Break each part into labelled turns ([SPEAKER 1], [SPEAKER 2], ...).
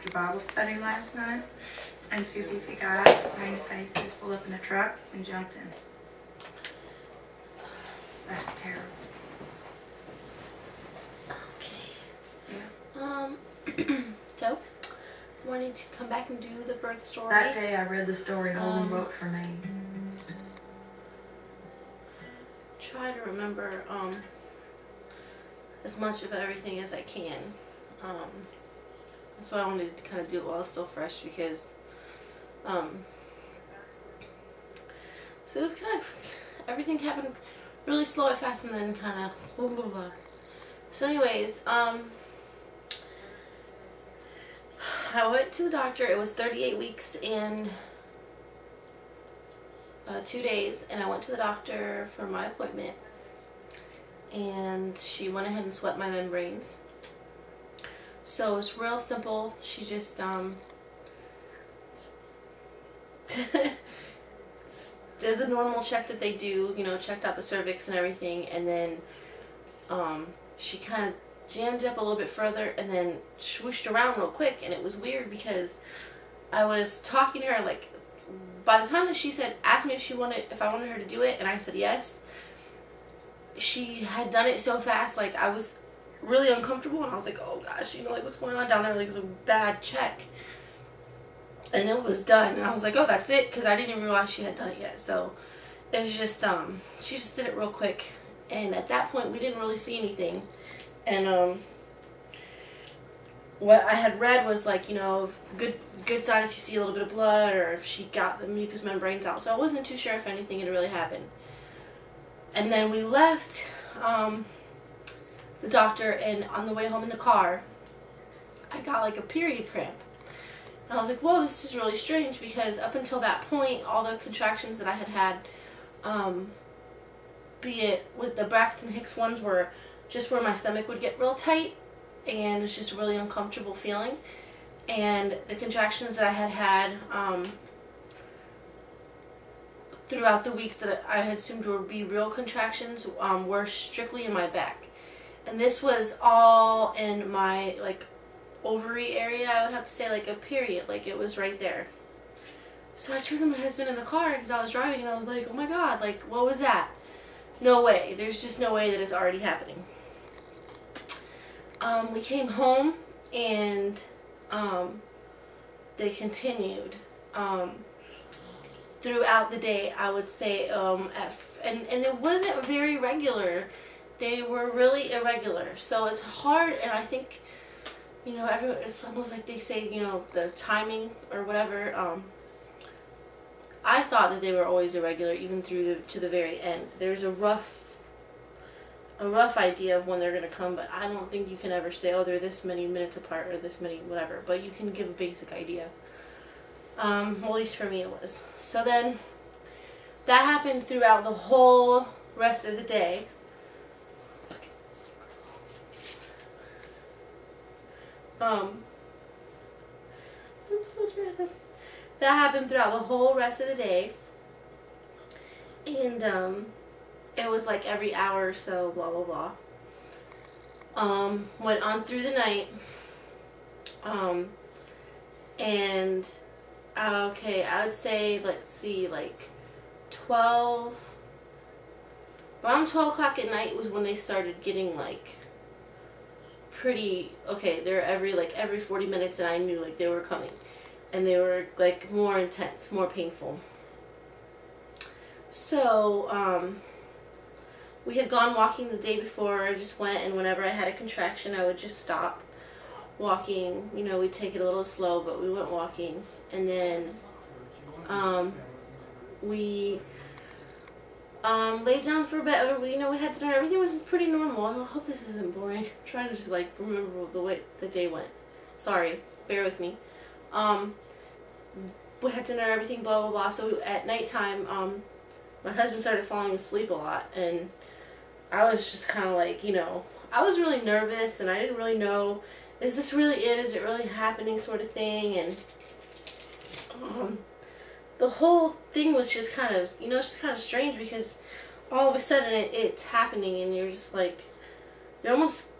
[SPEAKER 1] to Bible study last night, and two beefy guys, green faces, pulled up in a truck and jumped in. That's terrible.
[SPEAKER 2] Okay.
[SPEAKER 1] Yeah.
[SPEAKER 2] So, wanting to come back and do the birth story.
[SPEAKER 1] That day I read the story Holden wrote for me.
[SPEAKER 2] Try to remember as much of everything as I can. That's why I wanted to kind of do it while it's still fresh, because so it was kind of, everything happened really slow at fast and then kind of blah, blah, blah. So anyways, I went to the doctor. It was 38 weeks and 2 days, and I went to the doctor for my appointment, and she went ahead and swept my membranes. So it's real simple. She just did the normal check that they do, you know, checked out the cervix and everything, and then she kind of jammed up a little bit further and then swooshed around real quick. And it was weird because I was talking to her, like, by the time that she said, asked me if I wanted her to do it, and I said yes, she had done it so fast, like, I was really uncomfortable, and I was like, oh gosh, you know, like, what's going on down there? Like, it's a bad check. And it was done, and I was like, oh, that's it, because I didn't even realize she had done it yet. So it was just she just did it real quick, and at that point we didn't really see anything. And what I had read was, like, you know, good sign if you see a little bit of blood, or if she got the mucous membranes out. So I wasn't too sure if anything had really happened. And then we left the doctor, and on the way home in the car, I got like a period cramp. And I was like, whoa, this is really strange, because up until that point, all the contractions that I had, be it with the Braxton Hicks ones, were just where my stomach would get real tight, and it's just a really uncomfortable feeling. And the contractions that I had throughout the weeks that I had assumed would be real contractions were strictly in my back. And this was all in my, like, ovary area, I would have to say, like a period, like it was right there. So I turned to my husband in the car because I was driving, and I was like, oh my god, like, what was that? No way. There's just no way that it's already happening. We came home, and they continued throughout the day, I would say, and it wasn't very regular. They were really irregular. So it's hard, and I think, you know, it's almost like they say, you know, the timing or whatever. I thought that they were always irregular, even to the very end. There's a rough idea of when they're going to come, but I don't think you can ever say, oh, they're this many minutes apart or this many whatever. But you can give a basic idea. Well, at least for me it was. So then that happened throughout the whole rest of the day. I'm so dramatic. That happened throughout the whole rest of the day. And it was like every hour or so, blah blah blah. Went on through the night. And okay, I would say, let's see, like around 12 o'clock at night was when they started getting, like, pretty, okay, they're every 40 minutes, and I knew, like, they were coming, and they were, like, more intense, more painful. So we had gone walking the day before. I just went, and whenever I had a contraction, I would just stop walking. You know, we'd take it a little slow, but we went walking. And then we laid down for a bit. You know, we had dinner. Everything was pretty normal. I hope this isn't boring. I'm trying to just, like, remember the way the day went. Sorry, bear with me. We had dinner, everything, blah blah blah. So at nighttime, my husband started falling asleep a lot, and I was just kind of like, you know, I was really nervous, and I didn't really know, is this really it? Is it really happening, sort of thing? And the whole thing was just kind of, you know, it's just kind of strange, because all of a sudden it's happening, and you're just like, you're almost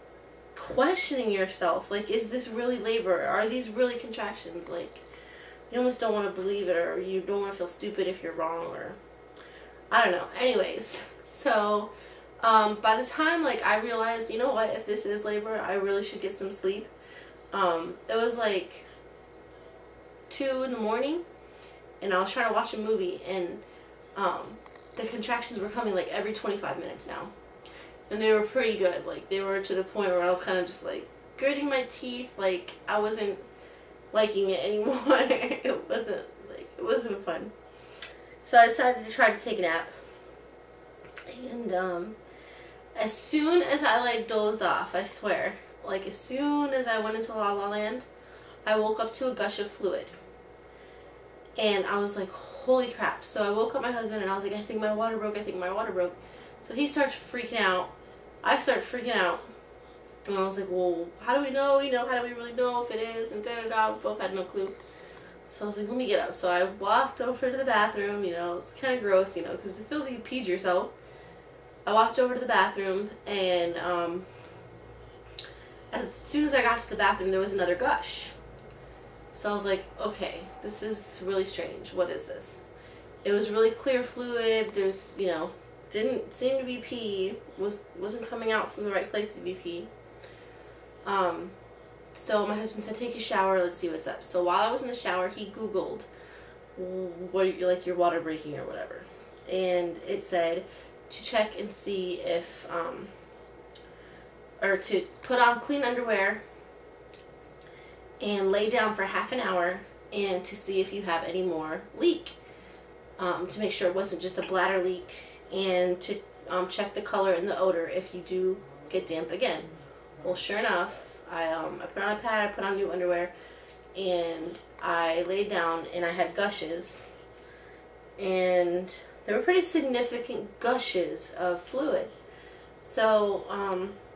[SPEAKER 2] questioning yourself. Like, is this really labor? Are these really contractions? Like, you almost don't want to believe it, or you don't want to feel stupid if you're wrong, or I don't know. Anyways, so by the time like I realized, you know what, if this is labor, I really should get some sleep. It was like 2 in the morning, and I was trying to watch a movie, and the contractions were coming like every 25 minutes now, and they were pretty good. Like, they were to the point where I was kind of just like gritting my teeth. Like, I wasn't liking it anymore. It wasn't fun. So I decided to try to take a nap. And as soon as I like dozed off, I swear, like as soon as I went into La La Land, I woke up to a gush of fluid. And I was like, holy crap. So I woke up my husband and I was like, I think my water broke, I think my water broke. So he starts freaking out. I start freaking out. And I was like, well, how do we know? You know, how do we really know if it is? And da-da-da. We both had no clue. So I was like, let me get up. So I walked over to the bathroom. You know, it's kind of gross, you know, because it feels like you peed yourself. I walked over to the bathroom, and as soon as I got to the bathroom, there was another gush. So I was like, okay, this is really strange. What is this? It was really clear fluid. There's, you know, didn't seem to be pee. Wasn't coming out from the right place to be pee. So my husband said, take a shower, let's see what's up. So while I was in the shower, he Googled, like your water breaking or whatever. And it said to check and see if, or to put on clean underwear and lay down for half an hour, and to see if you have any more leak. To make sure it wasn't just a bladder leak, and to check the color and the odor if you do get damp again. Well, sure enough, I put on a pad, I put on new underwear, and I laid down, and I had gushes, and they were pretty significant gushes of fluid. So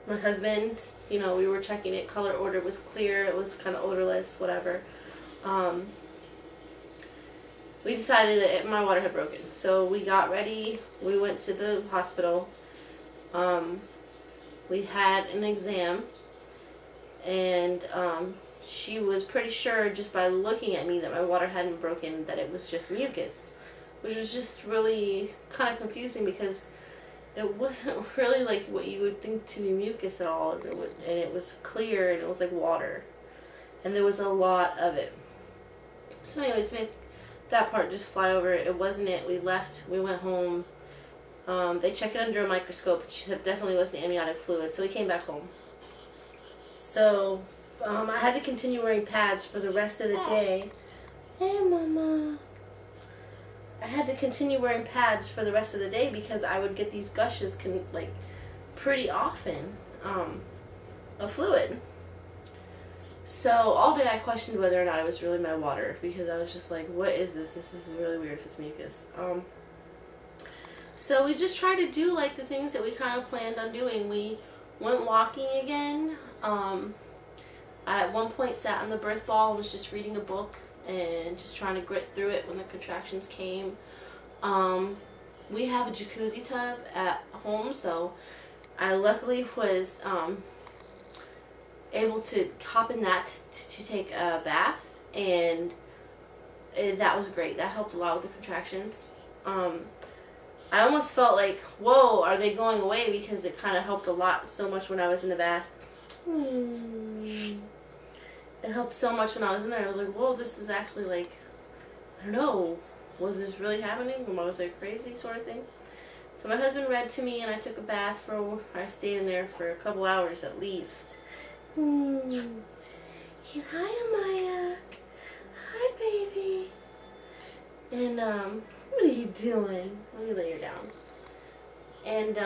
[SPEAKER 2] my husband, you know, we were checking it, color order was clear, it was kind of odorless, whatever. We decided that my water had broken, so we got ready, we went to the hospital, we had an exam, and she was pretty sure just by looking at me that my water hadn't broken, that it was just mucus, which was just really kind of confusing because it wasn't really like what you would think to be mucus at all, and it was clear, and it was like water, and there was a lot of it. So anyways, to make that part just fly over, it wasn't it. We left, we went home, they checked it under a microscope, and she said it definitely wasn't amniotic fluid, so we came back home. So I had to continue wearing pads for the rest of the day. Hey, Mama. I had to continue wearing pads for the rest of the day because I would get these gushes pretty often of fluid. So all day I questioned whether or not it was really my water, because I was just like, what is this? This is really weird if it's mucus. So we just tried to do like the things that we kind of planned on doing. We went walking again. I at one point sat on the birth ball and was just reading a book and just trying to grit through it when the contractions came. We have a jacuzzi tub at home, so I luckily was able to hop in that to take a bath, and that was great. That helped a lot with the contractions. I almost felt like, whoa, are they going away? Because it kind of helped a lot so much when I was in the bath. It helped so much when I was in there. I was like, whoa, this is actually like, I don't know, was this really happening? Was I crazy sort of thing? So my husband read to me, and I took a bath I stayed in there for a couple hours at least. And hi, Amaya. Hi, baby. And, what are you doing? Let me lay her down. And,